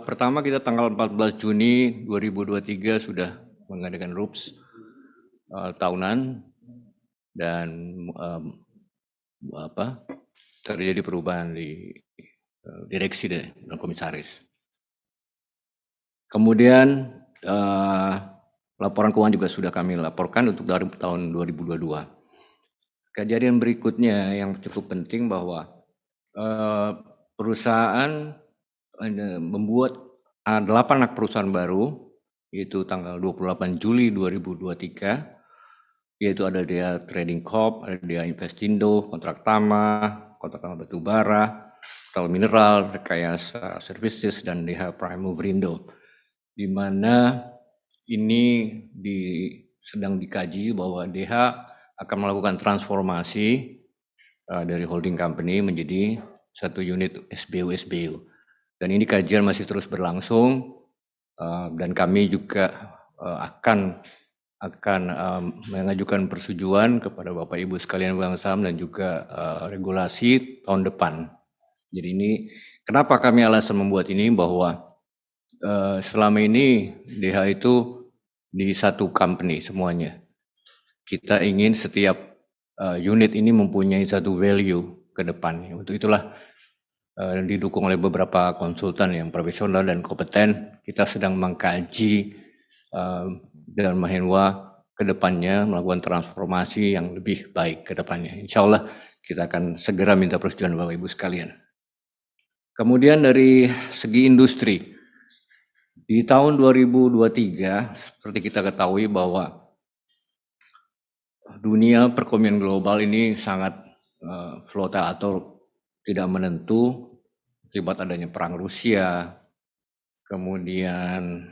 Pertama kita tanggal 14 Juni 2023 sudah mengadakan RUPS tahunan dan terjadi perubahan di direksi dan komisaris. Kemudian laporan keuangan juga sudah kami laporkan untuk dari tahun 2022. Kejadian berikutnya yang cukup penting bahwa perusahaan membuat 8 anak perusahaan baru, yaitu tanggal 28 Juli 2023, yaitu ada dia Trading Corp, ada dia Investindo, Kontrak Tama Batubara, Total Mineral, Rekayasa Services, dan DH Primo Brindo, di mana ini sedang dikaji bahwa DH akan melakukan transformasi dari holding company menjadi satu unit SBU. Dan ini kajian masih terus berlangsung dan kami juga akan mengajukan persetujuan kepada Bapak Ibu sekalian pemegang saham dan juga regulasi tahun depan. Jadi ini kenapa kami alasan membuat ini bahwa selama ini DH itu di satu company semuanya. Kita ingin setiap unit ini mempunyai satu value ke depan. Untuk itulah didukung oleh beberapa konsultan yang profesional dan kompeten, kita sedang mengkaji dengan Mahenwa ke depannya melakukan transformasi yang lebih baik ke depannya. Insya Allah kita akan segera minta persetujuan Bapak Ibu sekalian. Kemudian dari segi industri, di tahun 2023 seperti kita ketahui bahwa dunia perekonomian global ini sangat volatile atau tidak menentu akibat adanya perang Rusia, kemudian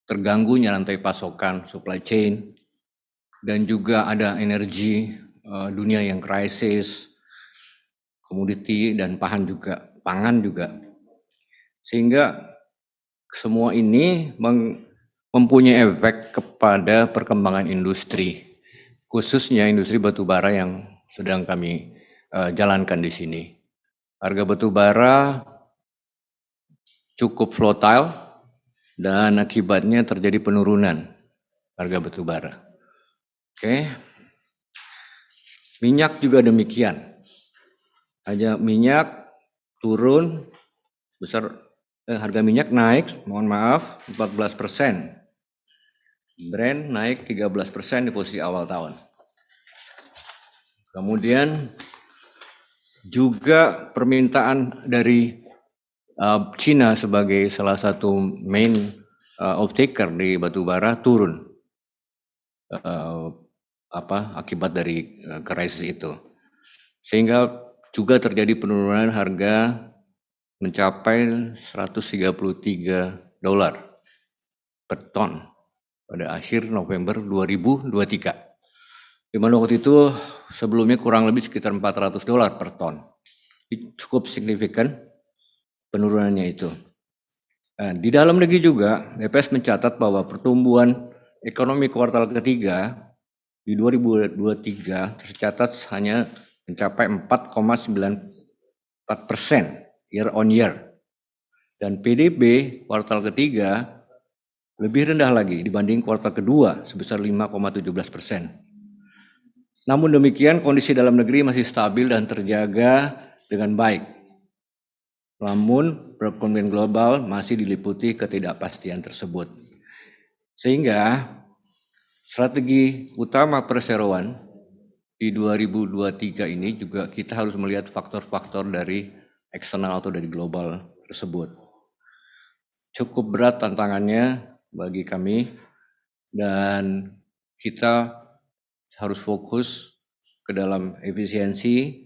terganggunya rantai pasokan supply chain, dan juga ada energi dunia yang krisis, komoditi dan pangan juga. Sehingga semua ini mempunyai efek kepada perkembangan industri, khususnya industri batubara yang sedang kami jalankan di sini. Harga batubara cukup volatile dan akibatnya terjadi penurunan harga batubara. Oke. Minyak juga demikian. Minyak turun harga minyak naik, mohon maaf, 14%. Brent naik 13% di posisi awal tahun. Kemudian juga permintaan dari China sebagai salah satu main off-taker di batubara turun akibat dari krisis itu. Sehingga juga terjadi penurunan harga mencapai $133 per ton pada akhir November 2023. Di mana waktu itu sebelumnya kurang lebih sekitar $400 per ton. Cukup signifikan penurunannya itu. Di dalam negeri juga, BPS mencatat bahwa pertumbuhan ekonomi kuartal ketiga di 2023 tercatat hanya mencapai 4,94% year on year. Dan PDB kuartal ketiga lebih rendah lagi dibanding kuartal kedua sebesar 5,17%. Namun demikian kondisi dalam negeri masih stabil dan terjaga dengan baik. Namun perekonomian global masih diliputi ketidakpastian tersebut. Sehingga strategi utama perseroan di 2023 ini juga kita harus melihat faktor-faktor dari eksternal atau dari global tersebut. Cukup berat tantangannya bagi kami dan kita harus fokus ke dalam efisiensi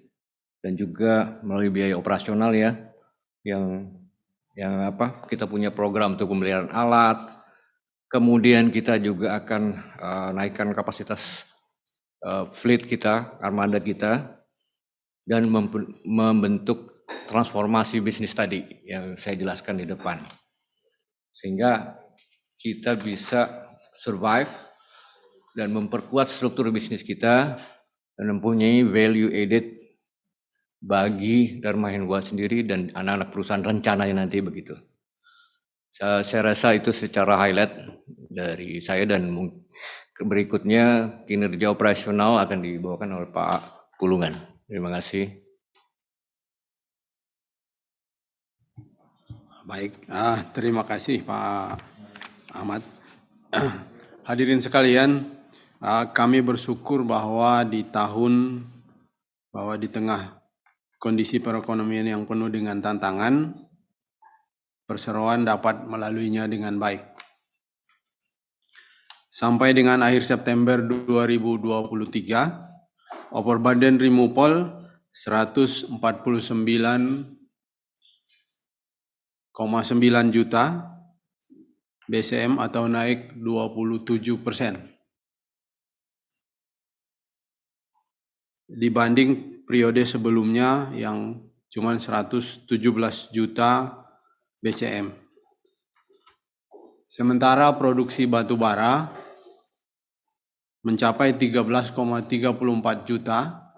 dan juga melalui biaya operasional ya, yang kita punya program untuk pembelian alat, kemudian kita juga akan naikkan kapasitas fleet kita, armada kita, dan membentuk transformasi bisnis tadi yang saya jelaskan di depan, sehingga kita bisa survive dan memperkuat struktur bisnis kita dan mempunyai value added bagi Dharma Henwa sendiri dan anak-anak perusahaan rencananya nanti begitu. Saya rasa itu secara highlight dari saya, dan berikutnya kinerja operasional akan dibawakan oleh Pak Pulungan. Terima kasih. Baik, terima kasih Pak Ahmad. Hadirin sekalian, kami bersyukur bahwa di tengah kondisi perekonomian yang penuh dengan tantangan, perseroan dapat melaluinya dengan baik. Sampai dengan akhir September 2023, opor badan Rimupol 149,9 juta BCM atau naik 27% dibanding periode sebelumnya yang cuma 117 juta BCM. Sementara produksi batu bara mencapai 13,34 juta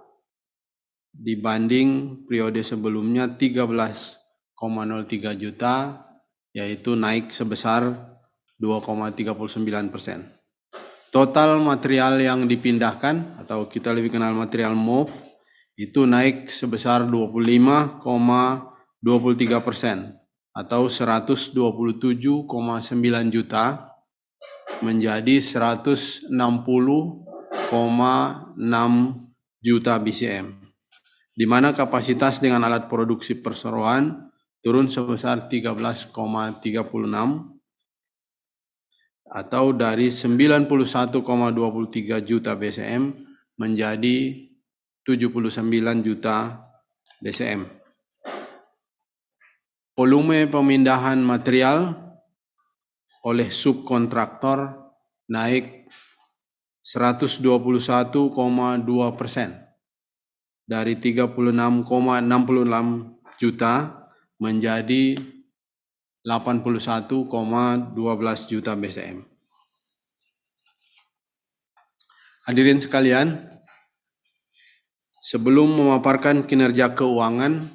dibanding periode sebelumnya 13,03 juta, yaitu naik sebesar 2,39%. Total material yang dipindahkan atau kita lebih kenal material MOV itu naik sebesar 25,23% atau 127,9 juta menjadi 160,6 juta BCM, di mana kapasitas dengan alat produksi perseroan turun sebesar 13,36 atau dari 91,23 juta BCM menjadi 79 juta BCM. Volume pemindahan material oleh subkontraktor naik 121,2% dari 36,66 juta menjadi 81,12 juta BCM. Hadirin sekalian, sebelum memaparkan kinerja keuangan,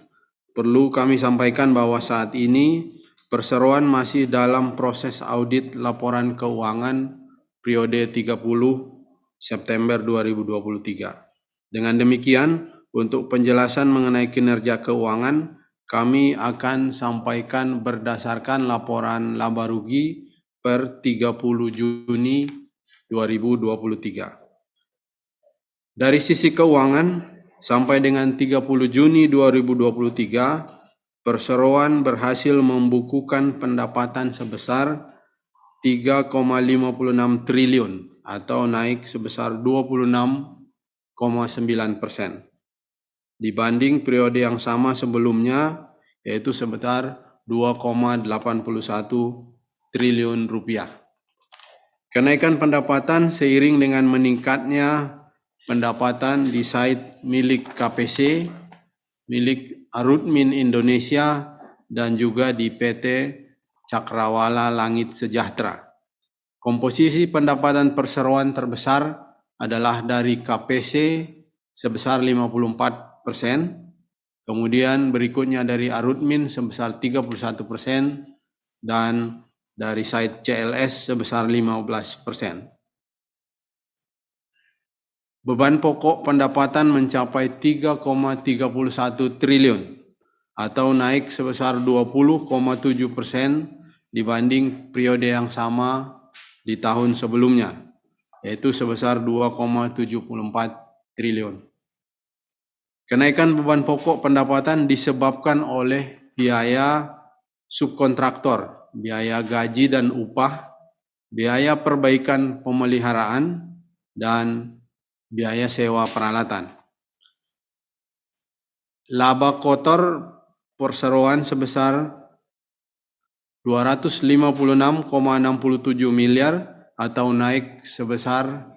perlu kami sampaikan bahwa saat ini perseroan masih dalam proses audit laporan keuangan periode 30 September 2023. Dengan demikian, untuk penjelasan mengenai kinerja keuangan, kami akan sampaikan berdasarkan laporan laba rugi per 30 Juni 2023. Dari sisi keuangan, sampai dengan 30 Juni 2023, perseroan berhasil membukukan pendapatan sebesar 3,56 triliun atau naik sebesar 26,9% dibanding periode yang sama sebelumnya, yaitu sebesar 2,81 triliun rupiah. Kenaikan pendapatan seiring dengan meningkatnya pendapatan di site milik KPC, milik Arutmin Indonesia, dan juga di PT Cakrawala Langit Sejahtera. Komposisi pendapatan perseroan terbesar adalah dari KPC sebesar 54%, kemudian berikutnya dari Arutmin sebesar 31%, dan dari site CLS sebesar 15%. Beban pokok pendapatan mencapai 3,31 triliun atau naik sebesar 20,7% dibanding periode yang sama di tahun sebelumnya, yaitu sebesar 2,74 triliun. Kenaikan beban pokok pendapatan disebabkan oleh biaya subkontraktor, biaya gaji dan upah, biaya perbaikan pemeliharaan, dan biaya sewa peralatan. Laba kotor perseroan sebesar 256,67 miliar atau naik sebesar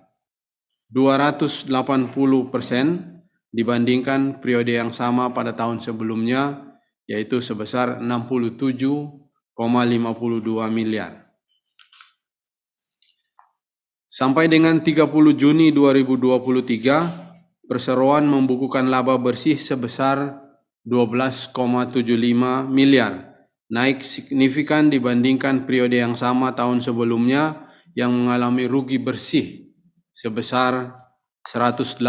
280% dibandingkan periode yang sama pada tahun sebelumnya, yaitu sebesar 67,52 miliar. Sampai dengan 30 Juni 2023, perseroan membukukan laba bersih sebesar 12,75 miliar naik signifikan dibandingkan periode yang sama tahun sebelumnya yang mengalami rugi bersih sebesar 118,25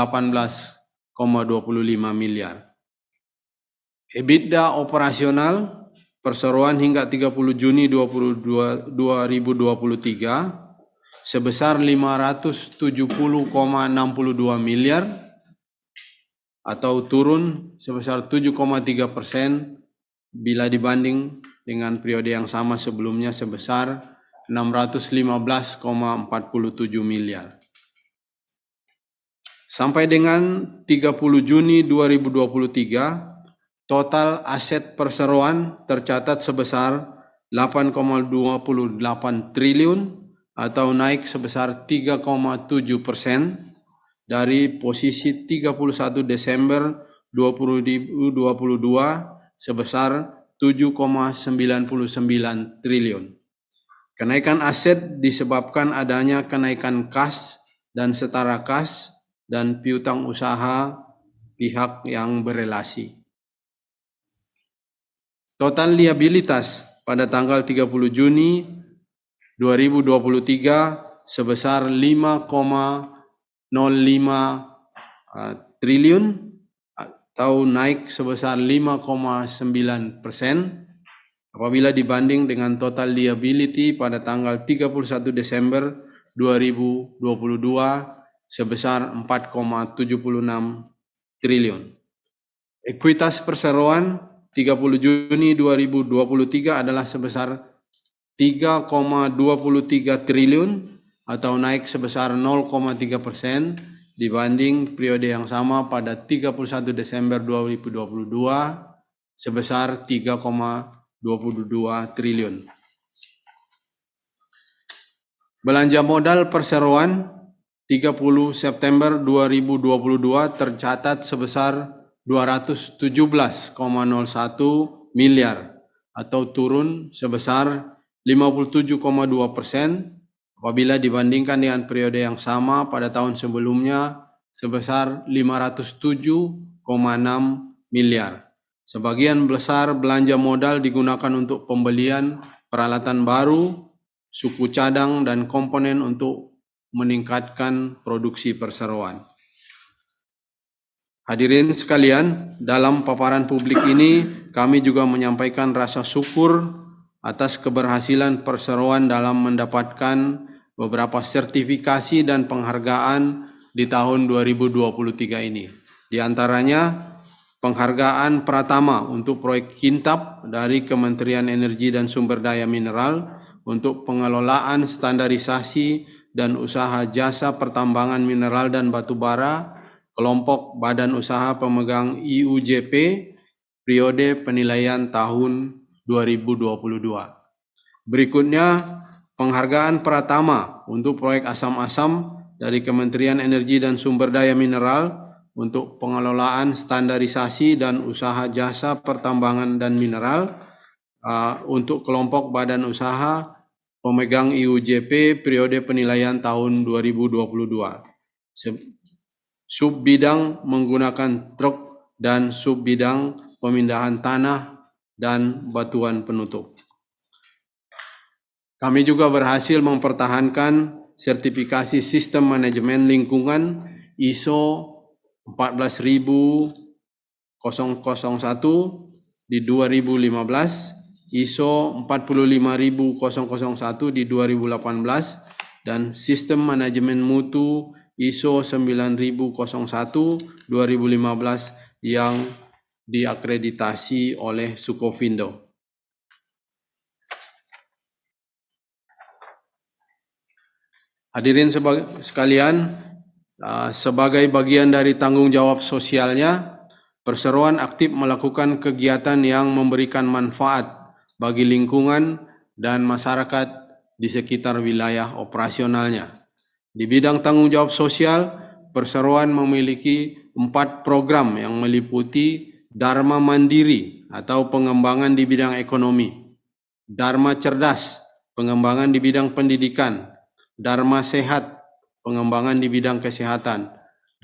miliar. EBITDA operasional perseroan hingga 30 Juni 2023 sebesar 570,62 miliar atau turun sebesar 7,3% bila dibanding dengan periode yang sama sebelumnya sebesar 615,47 miliar. Sampai dengan 30 Juni 2023, total aset perseroan tercatat sebesar 8,28 triliun atau naik sebesar 3,7% dari posisi 31 Desember 2022 sebesar 7,99 triliun. Kenaikan aset disebabkan adanya kenaikan kas dan setara kas dan piutang usaha pihak yang berelasi. Total liabilitas pada tanggal 30 Juni 2023 sebesar 5,05 triliun atau naik sebesar 5,9% apabila dibanding dengan total liability pada tanggal 31 Desember 2022 sebesar 4,76 triliun. Ekuitas perseroan 30 Juni 2023 adalah sebesar 3,23 triliun atau naik sebesar 0,3% dibanding periode yang sama pada 31 Desember 2022 sebesar 3,22 triliun. Belanja modal perseroan 30 September 2022 tercatat sebesar 217,01 miliar atau turun sebesar 57,2% apabila dibandingkan dengan periode yang sama pada tahun sebelumnya sebesar 507,6 miliar. Sebagian besar belanja modal digunakan untuk pembelian peralatan baru, suku cadang, dan komponen untuk meningkatkan produksi perseroan. Hadirin sekalian, dalam paparan publik ini kami juga menyampaikan rasa syukur atas keberhasilan perseroan dalam mendapatkan beberapa sertifikasi dan penghargaan di tahun 2023 ini. Di antaranya penghargaan Pratama untuk proyek Kintab dari Kementerian Energi dan Sumber Daya Mineral untuk pengelolaan standarisasi dan usaha jasa pertambangan mineral dan batu bara kelompok badan usaha pemegang IUJP periode penilaian tahun 2022. Berikutnya penghargaan Pratama untuk proyek asam-asam dari Kementerian Energi dan Sumber Daya Mineral untuk pengelolaan standarisasi dan usaha jasa pertambangan dan mineral untuk kelompok badan usaha pemegang IUJP periode penilaian tahun 2022. Subbidang menggunakan truk dan subbidang pemindahan tanah dan batuan penutup. Kami juga berhasil mempertahankan sertifikasi sistem manajemen lingkungan ISO 14001 di 2015, ISO 45001 di 2018, dan sistem manajemen mutu ISO 9001 2015 yang diakreditasi oleh Sukovindo. Hadirin sekalian, sebagai bagian dari tanggung jawab sosialnya, perseroan aktif melakukan kegiatan yang memberikan manfaat bagi lingkungan dan masyarakat di sekitar wilayah operasionalnya. Di bidang tanggung jawab sosial, perseroan memiliki 4 program yang meliputi Dharma Mandiri atau pengembangan di bidang ekonomi, Dharma Cerdas, pengembangan di bidang pendidikan, Dharma Sehat, pengembangan di bidang kesehatan,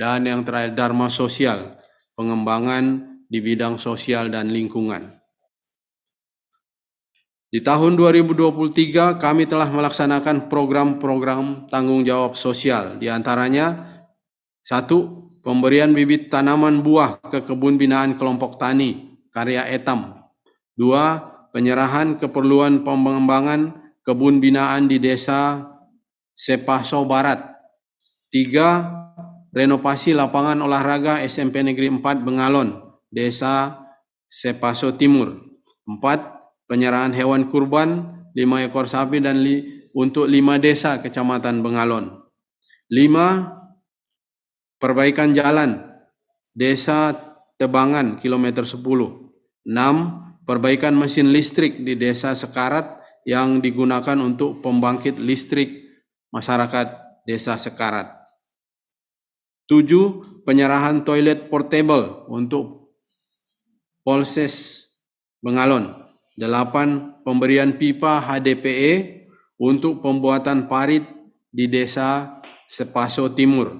dan yang terakhir Dharma Sosial, pengembangan di bidang sosial dan lingkungan. Di tahun 2023 kami telah melaksanakan program-program tanggung jawab sosial. Di antaranya 1. Pemberian bibit tanaman buah ke kebun binaan kelompok tani karya Etam. 2. Penyerahan keperluan pengembangan kebun binaan di desa Sepaso Barat. 3. Renovasi lapangan olahraga SMP Negeri 4 Bengalon, desa Sepaso Timur. 4. Penyerahan hewan kurban 5 ekor sapi dan untuk 5 desa Kecamatan Bengalon. 5. Perbaikan jalan desa Tebangan kilometer 10. 6. Perbaikan mesin listrik di desa Sekarat yang digunakan untuk pembangkit listrik masyarakat desa Sekarat. 7. Penyerahan toilet portable untuk Polses Bengalon. 8. Pemberian pipa HDPE untuk pembuatan parit di desa Sepaso Timur.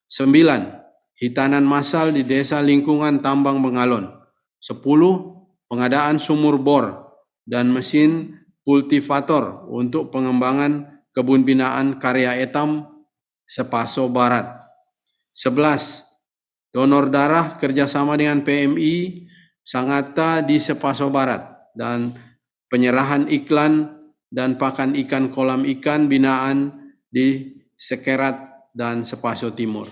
9. Hitanan massal di desa lingkungan Tambang Bengalon. 10. Pengadaan sumur bor dan mesin kultivator untuk pengembangan kebun binaan karya Etam Sepaso Barat. 11. Donor darah kerjasama dengan PMI Sangatta di Sepaso Barat dan penyerahan iklan dan pakan ikan kolam ikan binaan di Sekerat dan Sepaso Timur.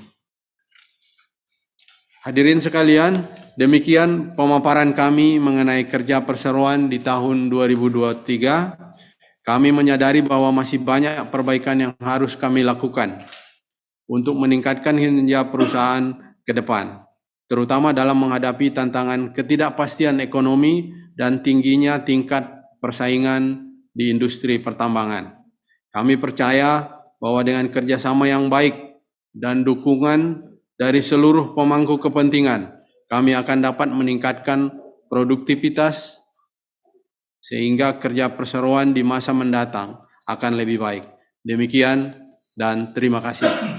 Hadirin sekalian, demikian pemaparan kami mengenai kerja perseroan di tahun 2023. Kami menyadari bahwa masih banyak perbaikan yang harus kami lakukan untuk meningkatkan kinerja perusahaan ke depan, terutama dalam menghadapi tantangan ketidakpastian ekonomi dan tingginya tingkat persaingan di industri pertambangan. Kami percaya bahwa dengan kerjasama yang baik dan dukungan dari seluruh pemangku kepentingan, kami akan dapat meningkatkan produktivitas sehingga kerja perseroan di masa mendatang akan lebih baik. Demikian dan terima kasih.